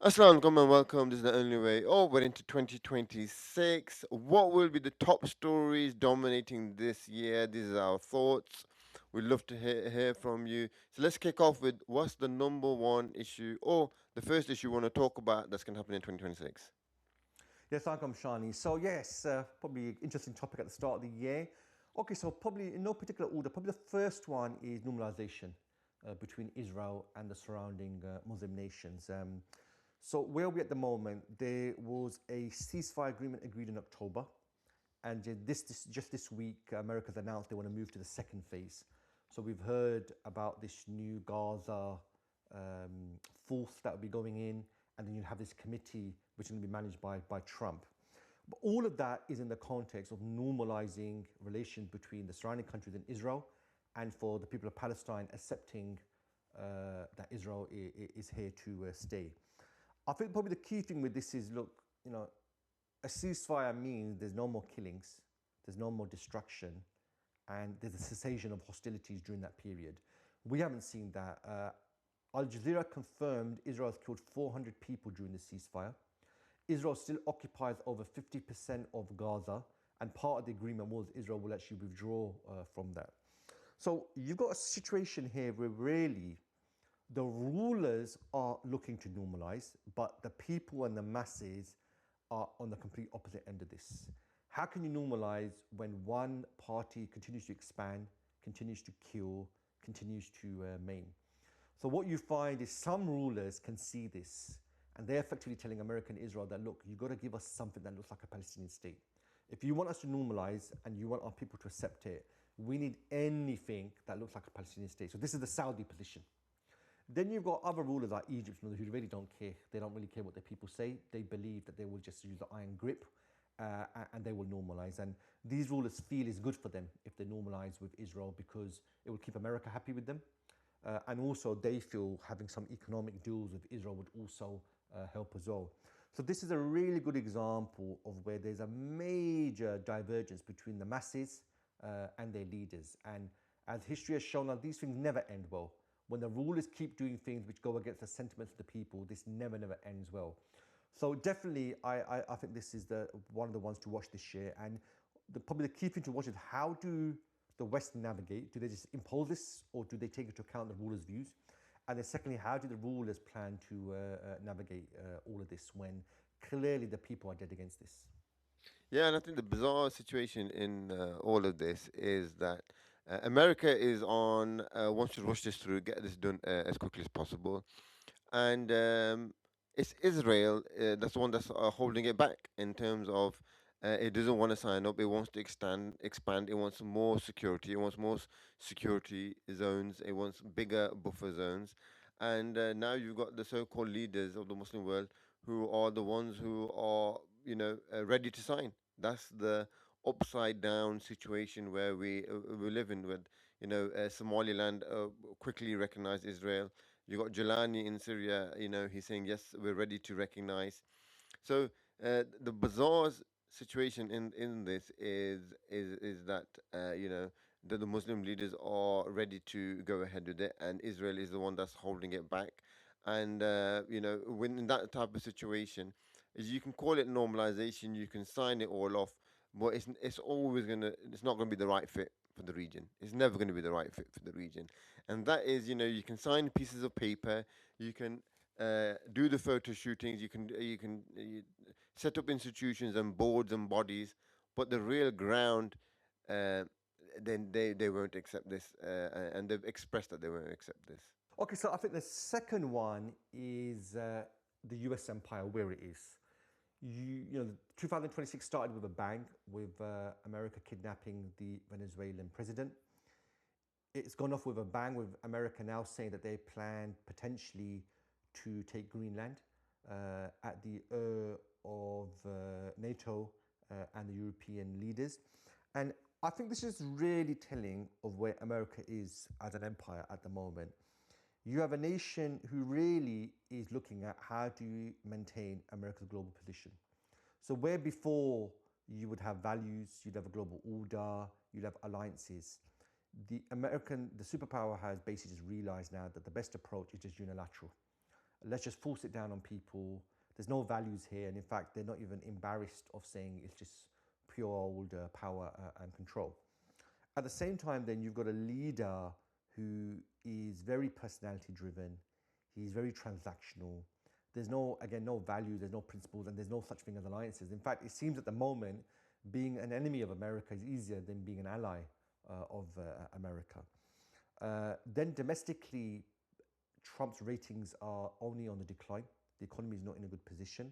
Assalamu alaikum and welcome. This is the only way. Oh, we're into 2026. What will be the top stories dominating this year? These are our thoughts. We'd love to hear from you. So let's kick off with what's the number one issue or the first issue you want to talk about that's going to happen in 2026? Yes, I'm Shani. So yes, probably interesting topic at the start of the year. Okay, so probably in no particular order. Probably the first one is normalization between Israel and the surrounding Muslim nations. So where are we at the moment? There was a ceasefire agreement agreed in October, and just this week, America's announced they want to move to the second phase. So we've heard about this new Gaza force that will be going in, and then you have this committee which is going to be managed by Trump. But all of that is in the context of normalizing relations between the surrounding countries and Israel, and for the people of Palestine accepting that Israel is here to stay. I think probably the key thing with this is, look, a ceasefire means there's no more killings, there's no more destruction, and there's a cessation of hostilities during that period. We haven't seen that. Al Jazeera confirmed Israel has killed 400 people during the ceasefire. Israel still occupies over 50% of Gaza, and part of the agreement was Israel will actually withdraw from that. So you've got a situation here where really the rulers are looking to normalize, but the people and the masses are on the complete opposite end of this. How can you normalize when one party continues to expand, continues to kill, continues to maim? So what you find is some rulers can see this, and they're effectively telling America and Israel that, look, you've got to give us something that looks like a Palestinian state. If you want us to normalize and you want our people to accept it, we need anything that looks like a Palestinian state. So this is the Saudi position. Then you've got other rulers like Egypt who really don't care. They don't really care what their people say. They believe that they will just use the iron grip and they will normalize. And these rulers feel it's good for them if they normalize with Israel because it will keep America happy with them. And also they feel having some economic deals with Israel would also help as well. So this is a really good example of where there's a major divergence between the masses and their leaders. And as history has shown us, these things never end well. When the rulers keep doing things which go against the sentiments of the people, this never ends well. So definitely, I think this is one of the ones to watch this year. And probably the key thing to watch is how do the West navigate? Do they just impose this, or do they take into account the rulers' views? And then secondly, how do the rulers plan to navigate all of this when clearly the people are dead against this? Yeah, and I think the bizarre situation in all of this is that America is on wants to rush this through, get this done as quickly as possible, and it's Israel that's the one that's holding it back in terms of it doesn't want to sign up. It wants to expand. It wants more security. It wants more security zones. It wants bigger buffer zones, and now you've got the so-called leaders of the Muslim world who are the ones who are ready to sign. That's the upside down situation where we live in with Somaliland quickly recognized Israel. You got Jelani in Syria. He's saying yes, we're ready to recognize. So the bizarre situation in this is that that the Muslim leaders are ready to go ahead with it, and Israel is the one that's holding it back. And when in that type of situation, is you can call it normalization, you can sign it all off, but it's not gonna be the right fit for the region. It's never going to be the right fit for the region, and that is you can sign pieces of paper, you can do the photo shootings. You set up institutions and boards and bodies, but the real ground, uh, then they won't accept this, and they've expressed that they won't accept this. Okay, so I think the second one is the US empire, where it is. 2026 started with a bang with America kidnapping the Venezuelan president. It's gone off with a bang with America now saying that they plan potentially to take Greenland at the of NATO and the European leaders. And I think this is really telling of where America is as an empire at the moment. You have a nation who really is looking at how do you maintain America's global position. So where before you would have values, you'd have a global order, you'd have alliances, the superpower has basically just realized now that the best approach is just unilateral. Let's just force it down on people. There's no values here, and in fact, they're not even embarrassed of saying it's just pure old power and control. At the same time, then you've got a leader who is very personality driven. He's very transactional. There's no, again, no values, there's no principles, and there's no such thing as alliances. In fact, it seems at the moment being an enemy of America is easier than being an ally of America. Then domestically, Trump's ratings are only on the decline. The economy is not in a good position.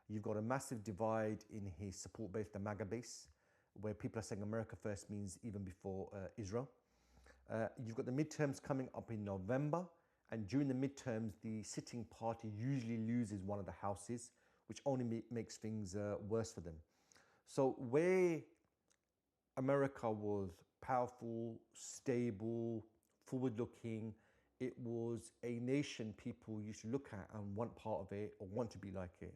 You've got a massive divide in his support base, the MAGA base, where people are saying America first means even before Israel. You've got the midterms coming up in November, and during the midterms, the sitting party usually loses one of the houses, which only makes things worse for them. So, where America was powerful, stable, forward looking, it was a nation people used to look at and want part of it or want to be like it.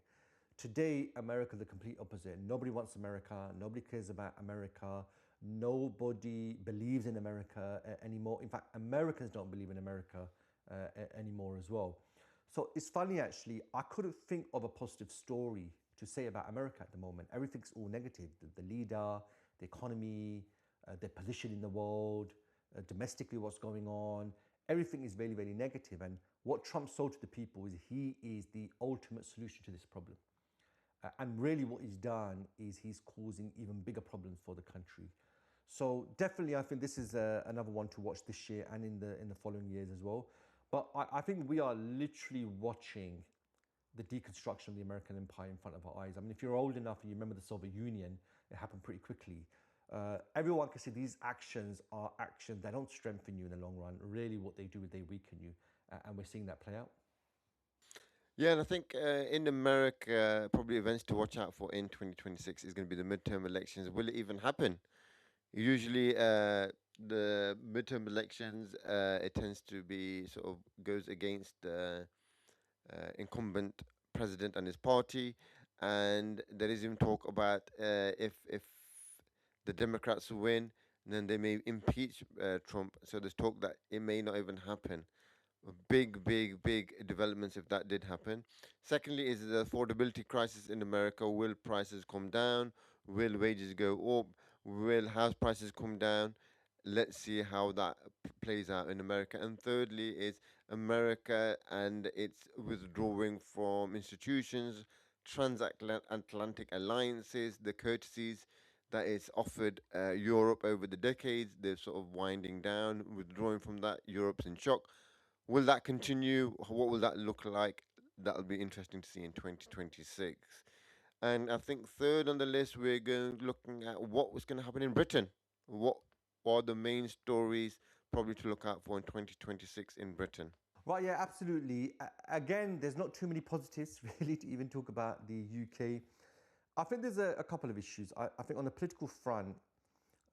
Today, America is the complete opposite. Nobody wants America. Nobody cares about America. Nobody believes in America anymore. In fact, Americans don't believe in America anymore as well. So it's funny actually, I couldn't think of a positive story to say about America at the moment. Everything's all negative. The leader, the economy, their position in the world, domestically what's going on. Everything is very, very negative. And what Trump sold to the people is he is the ultimate solution to this problem. And really what he's done is he's causing even bigger problems for the country. So definitely I think this is another one to watch this year and in the following years as well. But I think we are literally watching the deconstruction of the American empire in front of our eyes. I mean, if you're old enough and you remember the Soviet Union, it happened pretty quickly. Everyone can see these actions are actions that don't strengthen you in the long run. Really what they do is they weaken you. And we're seeing that play out. Yeah, and I think in America, probably events to watch out for in 2026 is going to be the midterm elections. Will it even happen? Usually, the midterm elections, it tends to be sort of goes against the incumbent president and his party, and there is even talk about if the Democrats win, then they may impeach Trump. So there's talk that it may not even happen. Big developments if that did happen. Secondly, is the affordability crisis in America. Will prices come down? Will wages go up? Will house prices come down? Let's see how that plays out in America. And thirdly, is America and its withdrawing from institutions, transatlantic alliances, the courtesies that it's offered Europe over the decades. They're sort of winding down, withdrawing from that. Europe's in shock. Will that continue? What will that look like? That'll be interesting to see in 2026. And I think third on the list, we're going looking at what was going to happen in Britain. What are the main stories probably to look out for in 2026 in Britain? Right, yeah, absolutely. Again, there's not too many positives really to even talk about the UK. I think there's a couple of issues. I think on the political front,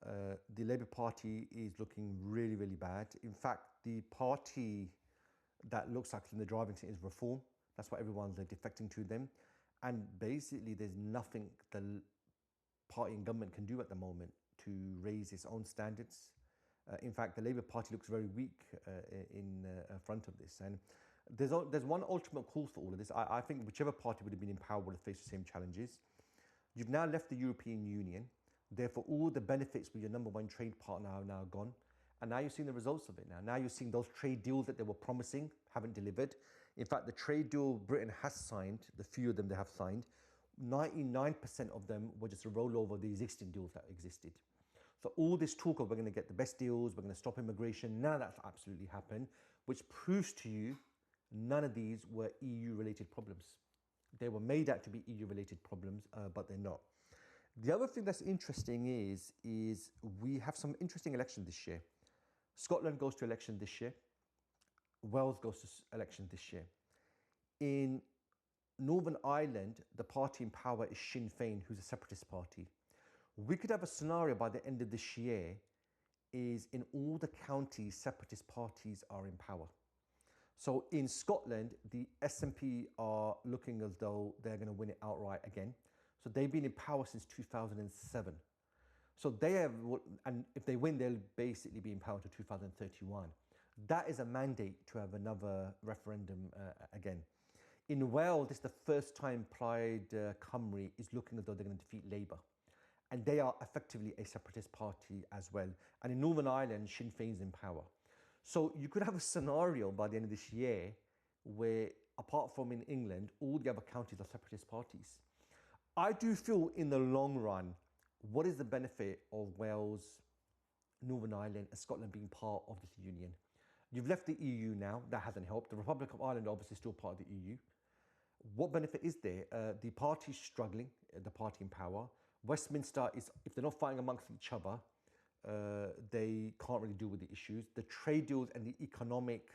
the Labour Party is looking really, really bad. In fact, the party that looks like it's in the driving seat is Reform. That's what everyone's defecting to them. And basically, there's nothing the party and government can do at the moment to raise its own standards. In fact, the Labour Party looks very weak in front of this. And there's one ultimate call for all of this. I think whichever party would have been in power would have faced the same challenges. You've now left the European Union. Therefore, all the benefits with your number one trade partner are now gone. And now you're seeing the results of it now. Now you're seeing those trade deals that they were promising haven't delivered. In fact, the trade deal Britain has signed, the few of them they have signed, 99% of them were just a rollover of the existing deals that existed. So all this talk of we're going to get the best deals, we're going to stop immigration, none of that's absolutely happened, which proves to you none of these were EU-related problems. They were made out to be EU-related problems, but they're not. The other thing that's interesting is we have some interesting elections this year. Scotland goes to election this year. Wales goes to election this year. In Northern Ireland, the party in power is Sinn Féin, who's a separatist party. We could have a scenario by the end of this year is in all the counties, separatist parties are in power. So in Scotland, the SNP are looking as though they're going to win it outright again. So they've been in power since 2007. So they have, and if they win, they'll basically be in power until 2031. That is a mandate to have another referendum again. In Wales, this is the first time Plaid Cymru is looking as though they're going to defeat Labour. And they are effectively a separatist party as well. And in Northern Ireland, Sinn Féin's in power. So you could have a scenario by the end of this year where, apart from in England, all the other counties are separatist parties. I do feel in the long run, what is the benefit of Wales, Northern Ireland, and Scotland being part of this union? You've left the EU now, that hasn't helped. The Republic of Ireland obviously still part of the EU. What benefit is there? The party's struggling, the party in power. Westminster is, if they're not fighting amongst each other, they can't really deal with the issues. The trade deals and the economic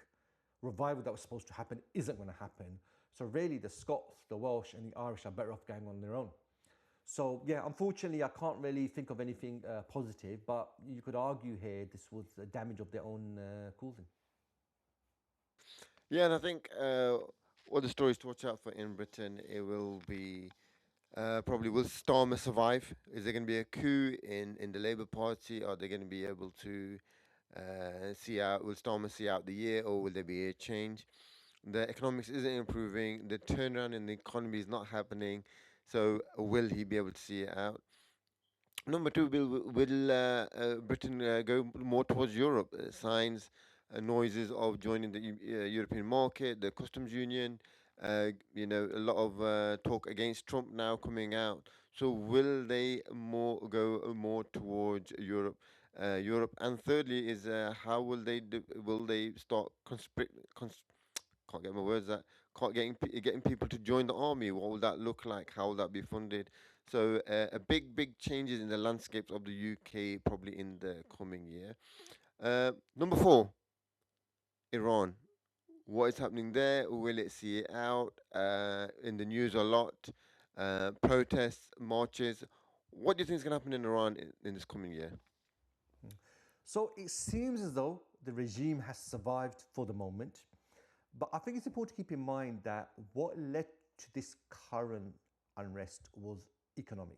revival that was supposed to happen isn't going to happen. So really the Scots, the Welsh and the Irish are better off going on their own. So yeah, unfortunately I can't really think of anything positive, but you could argue here this was a damage of their own causing. Yeah, and I think what the stories to watch out for in Britain, it will be probably will Starmer survive? Is there going to be a coup in the Labour Party? Are they going to be able to see out? Will Starmer see out the year, or will there be a change? The economics isn't improving. The turnaround in the economy is not happening. So will he be able to see it out? Number two, will Britain go more towards Europe? Signs, noises of joining the European market, the customs union. A lot of talk against Trump now coming out. So will they more towards Europe? And thirdly, is how will they start can't get my words out. Can't getting people to join the army. What will that look like? How will that be funded? So a big changes in the landscapes of the UK probably in the coming year. Number four, Iran. What is happening there? Will it see it out? In the news a lot. Protests, marches. What do you think is going to happen in Iran in this coming year? So it seems as though the regime has survived for the moment. But I think it's important to keep in mind that what led to this current unrest was economic.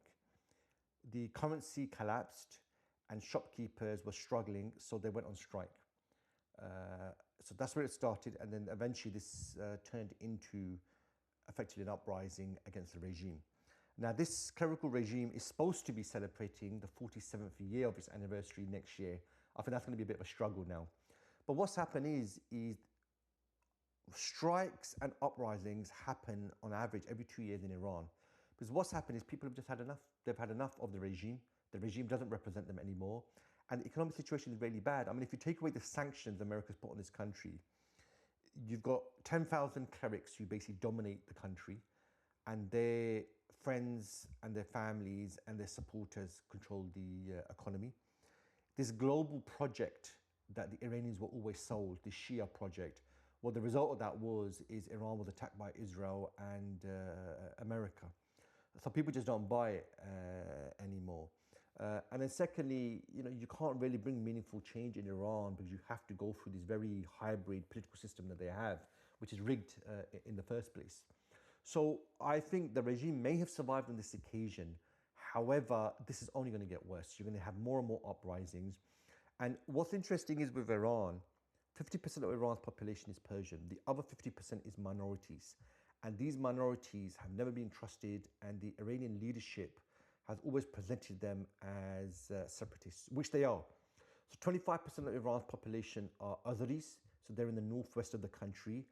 The currency collapsed and shopkeepers were struggling, so they went on strike. So that's where it started, and then eventually this turned into effectively an uprising against the regime. Now, this clerical regime is supposed to be celebrating the 47th year of its anniversary next year. I think that's going to be a bit of a struggle now. But what's happened is strikes and uprisings happen on average every 2 years in Iran. Because what's happened is people have just had enough. They've had enough of the regime. The regime doesn't represent them anymore. And the economic situation is really bad. I mean, if you take away the sanctions America's put on this country, you've got 10,000 clerics who basically dominate the country, and their friends and their families and their supporters control the economy. This global project that the Iranians were always sold, the Shia project, well, the result of that is Iran was attacked by Israel and America. So people just don't buy it anymore. And then secondly, you can't really bring meaningful change in Iran because you have to go through this very hybrid political system that they have, which is rigged in the first place. So I think the regime may have survived on this occasion. However, this is only going to get worse. You're going to have more and more uprisings. And what's interesting is with Iran, 50% of Iran's population is Persian. The other 50% is minorities. And these minorities have never been trusted, and the Iranian leadership has always presented them as separatists, which they are. So 25% of Iran's population are Azeris, so they're in the northwest of the country.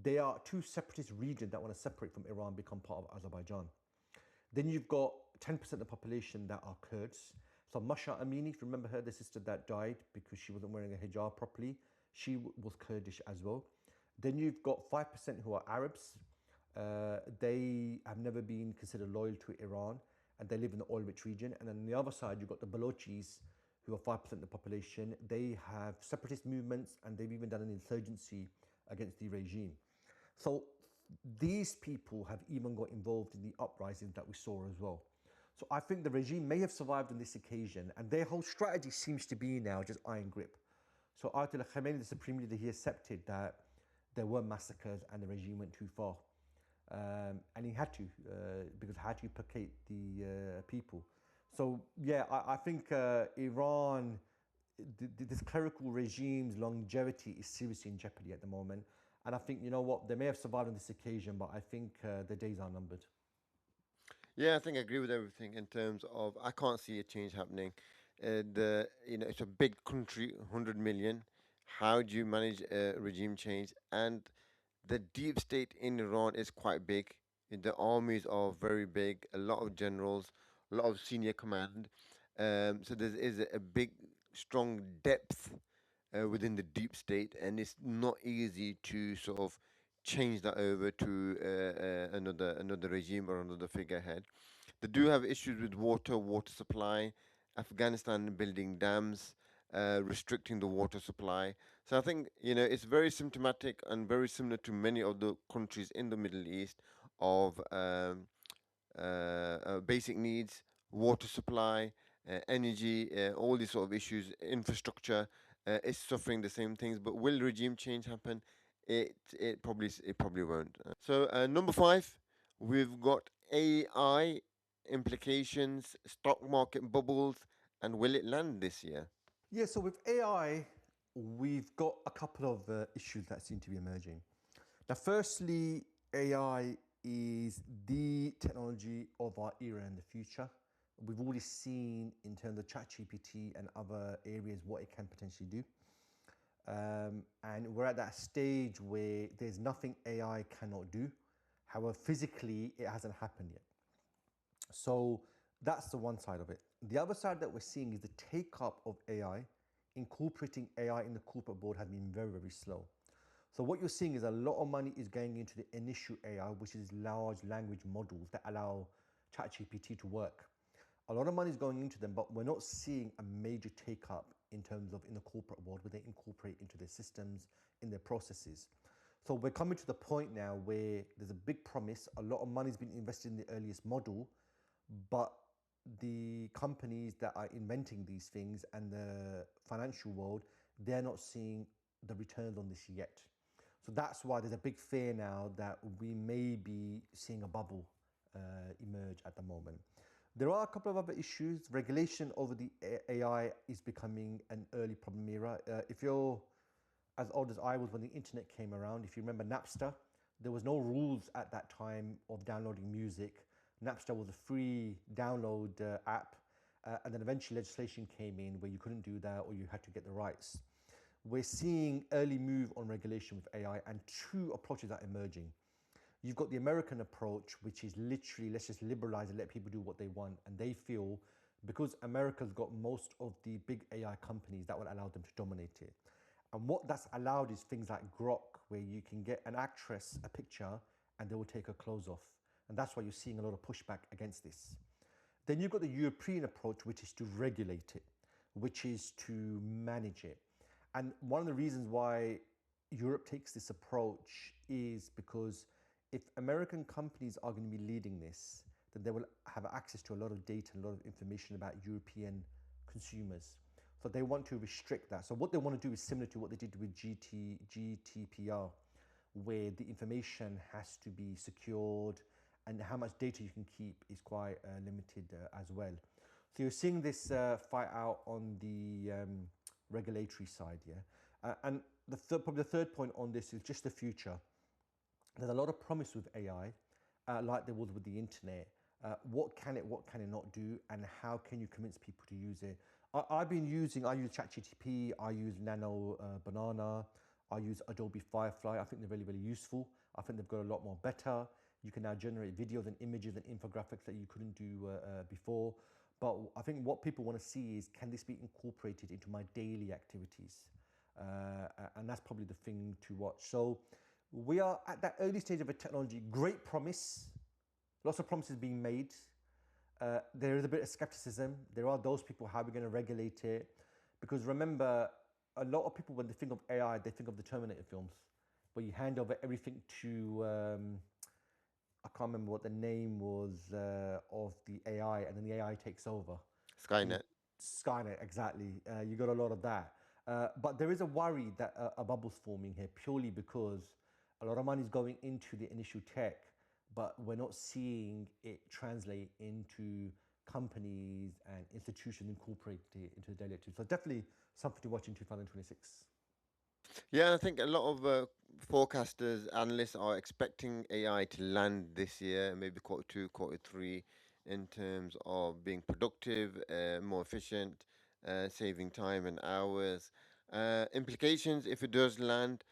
They are two separatist regions that want to separate from Iran, become part of Azerbaijan. Then you've got 10% of the population that are Kurds. So Masha Amini, if you remember her, the sister that died because she wasn't wearing a hijab properly, she was Kurdish as well. Then you've got 5% who are Arabs. They have never been considered loyal to Iran, and they live in the oil-rich region. And then on the other side, you've got the Balochis, who are 5% of the population. They have separatist movements, and they've even done an insurgency against the regime. So these people have even got involved in the uprisings that we saw as well. So I think the regime may have survived on this occasion, and their whole strategy seems to be now just iron grip. So Ayatollah Khamenei, the supreme leader, he accepted that there were massacres and the regime went too far. And he had to, because he had to placate the people. So yeah, I think Iran, this clerical regime's longevity is seriously in jeopardy at the moment. And I think, you know what, they may have survived on this occasion, but I think their days are numbered. Yeah, I think I agree with everything in terms of I can't see a change happening. The it's a big country, 100 million. How do you manage a regime change? And the deep state in Iran is quite big. The armies are very big. A lot of generals, a lot of senior command. So there is a big, strong depth within the deep state, and it's not easy to sort of change that over to another regime or another figurehead. They do have issues with water supply, Afghanistan building dams, restricting the water supply. So I think it's very symptomatic and very similar to many of the countries in the Middle East of basic needs, water supply, energy, all these sort of issues, infrastructure is suffering the same things. But will regime change happen? It probably won't. So number five, we've got AI implications, stock market bubbles, and will it land this year? Yeah, so with AI, we've got a couple of issues that seem to be emerging. Now, firstly, AI is the technology of our era and the future. We've already seen in terms of ChatGPT and other areas what it can potentially do. And we're at that stage where there's nothing AI cannot do. However, physically, it hasn't happened yet. So that's the one side of it. The other side that we're seeing is the take up of AI, incorporating AI in the corporate board has been very, very slow. So what you're seeing is a lot of money is going into the initial AI, which is large language models that allow ChatGPT to work. A lot of money is going into them, but we're not seeing a major take up in terms of in the corporate world where they incorporate into their systems, in their processes. So we're coming to the point now where there's a big promise, a lot of money has been invested in the earliest model, but the companies that are inventing these things and the financial world, they're not seeing the returns on this yet. So that's why there's a big fear now that we may be seeing a bubble emerge at the moment. There are a couple of other issues. Regulation over the AI is becoming an early problem era. If you're as old as I was when the internet came around, if you remember Napster, there was no rules at that time of downloading music. Napster was a free download app, and then eventually legislation came in where you couldn't do that or you had to get the rights. We're seeing early move on regulation with AI, and two approaches are emerging. You've got the American approach, which is literally let's just liberalize and let people do what they want, and they feel because America's got most of the big AI companies that will allow them to dominate it. And what that's allowed is things like Grok, where you can get an actress a picture and they will take her clothes off. And that's why you're seeing a lot of pushback against this. Then you've got the European approach, which is to regulate it, which is to manage it. And one of the reasons why Europe takes this approach is because if American companies are going to be leading this, then they will have access to a lot of data and a lot of information about European consumers. So they want to restrict that. So what they want to do is similar to what they did with GDPR, where the information has to be secured and how much data you can keep is quite limited as well. So you're seeing this fight out on the regulatory side, yeah. And probably the third point on this is just the future. There's a lot of promise with AI, like there was with the internet. What can it not do, and how can you convince people to use it? I use ChatGPT, I use Nano Banana, I use Adobe Firefly. I think they're really, really useful. I think they've got a lot more better. You can now generate videos and images and infographics that you couldn't do before. But I think what people want to see is, can this be incorporated into my daily activities? And that's probably the thing to watch. So we are at that early stage of a technology, great promise, lots of promises being made. There is a bit of skepticism. There are those people, how are we going to regulate it? Because remember, a lot of people, when they think of AI, they think of the Terminator films, where you hand over everything to, I can't remember what the name was of the AI, and then the AI takes over. Skynet. Skynet, exactly. You got a lot of that. But there is a worry that a bubble's forming here purely because a lot of money is going into the initial tech, but we're not seeing it translate into companies and institutions incorporate it into the daily activity. So definitely something to watch in 2026. Yeah, I think a lot of forecasters, analysts are expecting AI to land this year, maybe quarter two, quarter three, in terms of being productive, more efficient, saving time and hours. Implications if it does land,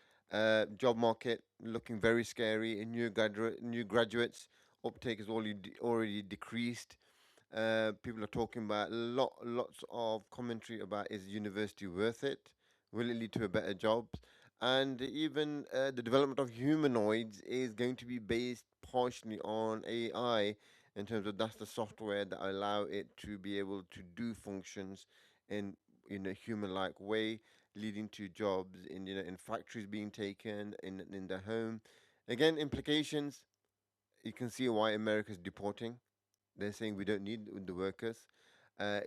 job market looking very scary. New graduates uptake has already decreased. People are talking about lots of commentary about is university worth it? Will it lead to a better job? And even the development of humanoids is going to be based partially on AI in terms of that's the software that allow it to be able to do functions in a human-like way, leading to jobs in factories being taken in the home. Again, implications. You can see why America is deporting. They're saying we don't need the workers.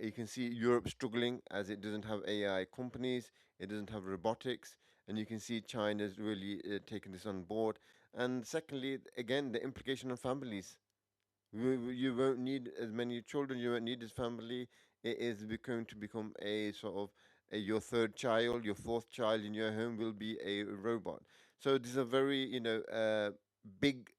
You can see Europe struggling as it doesn't have AI companies, it doesn't have robotics, and you can see China's really taking this on board. And secondly, again, the implication on families. You won't need as many children, you won't need this family. It is going to become a sort of your third child, your fourth child in your home will be a robot. So these are very, big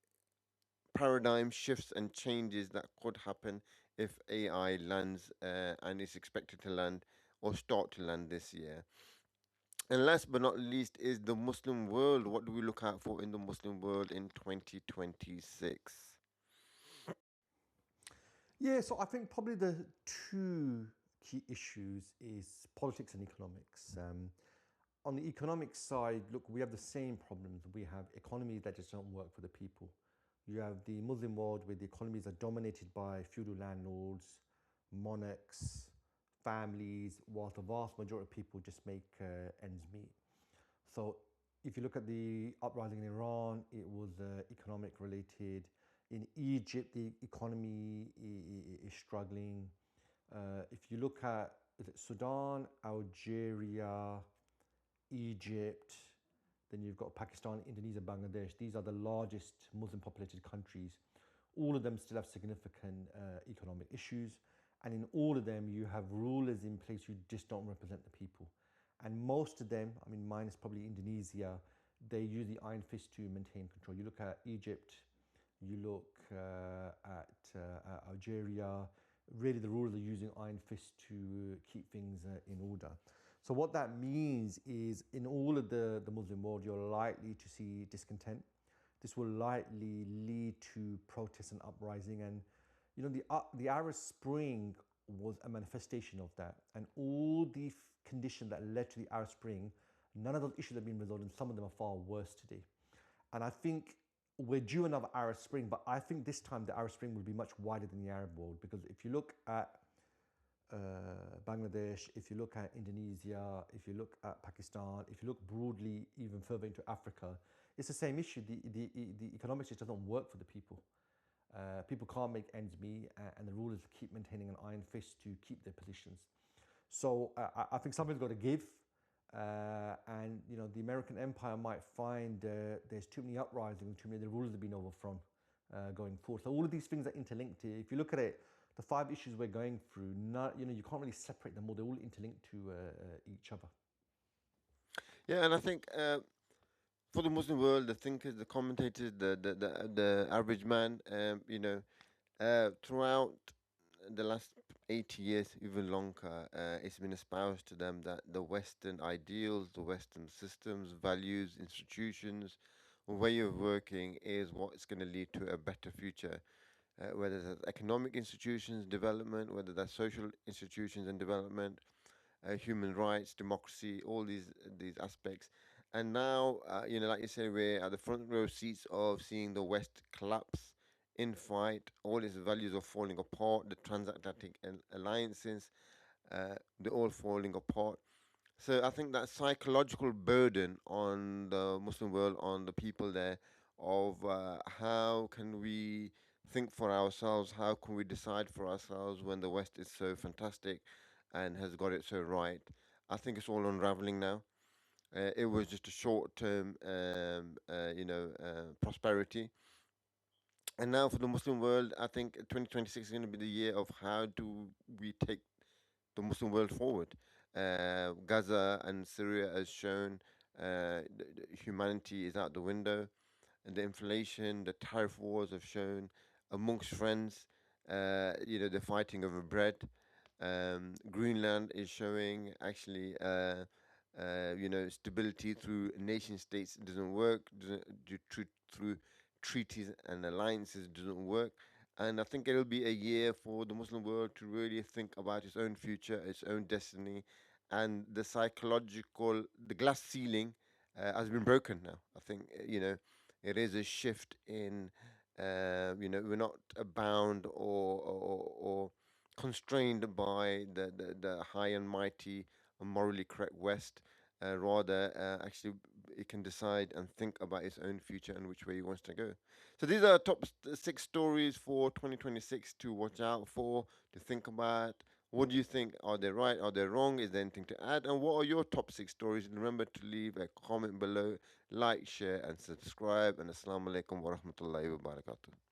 paradigm shifts and changes that could happen if AI lands and is expected to land or start to land this year. And last but not least is the Muslim world. What do we look out for in the Muslim world in 2026? Yeah, so I think probably the two key issues is politics and economics. On the economic side, look, we have the same problems. We have economies that just don't work for the people. You have the Muslim world where the economies are dominated by feudal landlords, monarchs, families, whilst the vast majority of people just make ends meet. So if you look at the uprising in Iran, it was economic related. In Egypt, the economy is struggling. If you look at Sudan, Algeria, Egypt, then you've got Pakistan, Indonesia, Bangladesh. These are the largest Muslim populated countries. All of them still have significant economic issues. And in all of them, you have rulers in place who just don't represent the people. And most of them, I mean, minus probably Indonesia, they use the iron fist to maintain control. You look at Egypt, you look at Algeria, really the rulers are using iron fist to keep things in order. So what that means is in all of the Muslim world, you're likely to see discontent. This will likely lead to protests and uprising. And the Arab Spring was a manifestation of that. And all the conditions that led to the Arab Spring, none of those issues have been resolved, and some of them are far worse today. And I think we're due another Arab Spring, but I think this time the Arab Spring will be much wider than the Arab world, because if you look at Bangladesh, if you look at Indonesia, if you look at Pakistan, if you look broadly even further into Africa, it's the same issue. The economics just doesn't work for the people. People can't make ends meet, and the rulers keep maintaining an iron fist to keep their positions. So I think something's got to give, and the American empire might find there's too many uprisings, too many of the rulers have been overthrown going forward. So all of these things are interlinked. If you look at it, the five issues we're going through, you can't really separate them all. They're all interlinked to each other. Yeah, and I think for the Muslim world, the thinkers, the commentators, the average man, throughout the last 80 years, even longer, it's been espoused to them that the Western ideals, the Western systems, values, institutions, way of working is what's going to lead to a better future. Whether that's economic institutions development, whether that's social institutions and development, human rights, democracy, all these aspects. And now, like you say, we're at the front row seats of seeing the West collapse in fight. All its values are falling apart. The transatlantic alliances, they're all falling apart. So I think that psychological burden on the Muslim world, on the people there, of how can we think for ourselves, how can we decide for ourselves when the West is so fantastic and has got it so right. I think it's all unraveling now. It was just a short-term, prosperity, and now for the Muslim world, I think 2026 is going to be the year of how do we take the Muslim world forward. Gaza and Syria has shown. humanity is out the window, and the inflation, the tariff wars have shown amongst friends, the fighting over bread. Greenland is showing actually, stability through nation states doesn't work, through treaties and alliances doesn't work. And I think it'll be a year for the Muslim world to really think about its own future, its own destiny, and the glass ceiling has been broken now. I think, it is a shift in, we're not bound or constrained by the high and mighty and morally correct West. Rather, actually, it can decide and think about its own future and which way it wants to go. So these are top six stories for 2026 to watch out for, to think about. What do you think? Are they right? Are they wrong? Is there anything to add? And what are your top six stories? And remember to leave a comment below, like, share, and subscribe. And Assalamu alaikum wa rahmatullahi wa barakatuh.